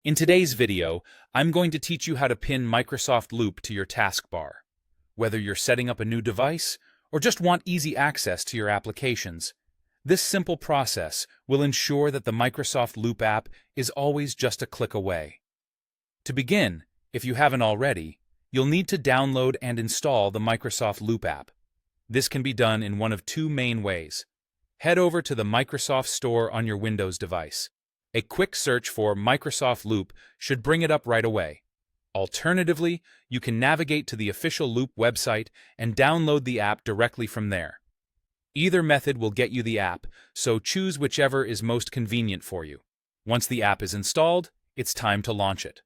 In today's video, I'm going to teach you how to pin Microsoft Loop to your taskbar. Whether you're setting up a new device or just want easy access to your applications, this simple process will ensure that the Microsoft Loop app is always just a click away. To begin, if you haven't already, you'll need to download and install the Microsoft Loop app. This can be done in one of two main ways. Head over to the Microsoft Store on your Windows device. A quick search for Microsoft Loop should bring it up right away. Alternatively, you can navigate to the official Loop website and download the app directly from there. Either method will get you the app, so choose whichever is most convenient for you. Once the app is installed, it's time to launch it.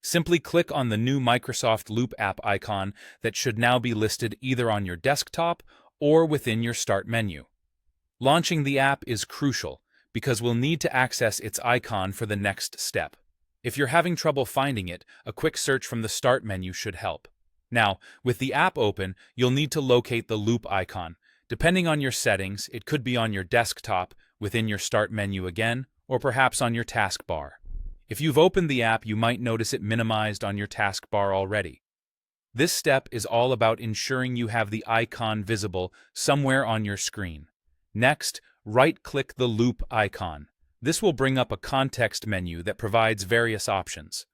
Simply click on the new Microsoft Loop app icon that should now be listed either on your desktop or within your Start menu. Launching the app is crucial, because we'll need to access its icon for the next step. If you're having trouble finding it, a quick search from the Start menu should help. Now, with the app open, you'll need to locate the Loop icon. Depending on your settings, it could be on your desktop, within your Start menu again, or perhaps on your taskbar. If you've opened the app, you might notice it minimized on your taskbar already. This step is all about ensuring you have the icon visible somewhere on your screen. Next, right-click the Loop icon. This will bring up a context menu that provides various options.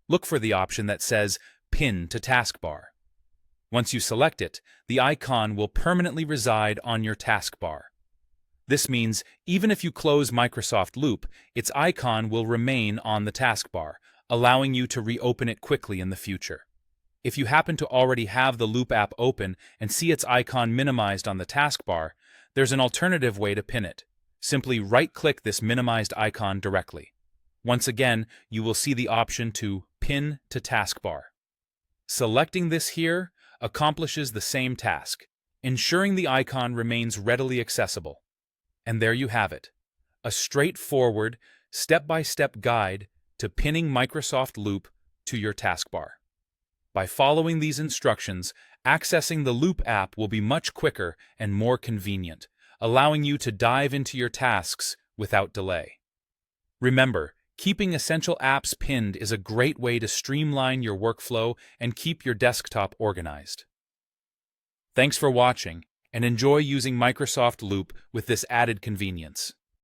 Look for the option that says Pin to Taskbar. Once you select it, the icon will permanently reside on your taskbar. This means even if you close Microsoft Loop, its icon will remain on the taskbar, allowing you to reopen it quickly in the future. If you happen to already have the Loop app open and see its icon minimized on the taskbar, there's an alternative way to pin it. Simply right-click this minimized icon directly. Once again, you will see the option to Pin to Taskbar. Selecting this here accomplishes the same task, ensuring the icon remains readily accessible. And there you have it, a straightforward, step-by-step guide to pinning Microsoft Loop to your taskbar. By following these instructions, accessing the Loop app will be much quicker and more convenient, allowing you to dive into your tasks without delay. Remember, keeping essential apps pinned is a great way to streamline your workflow and keep your desktop organized. Thanks for watching, and enjoy using Microsoft Loop with this added convenience.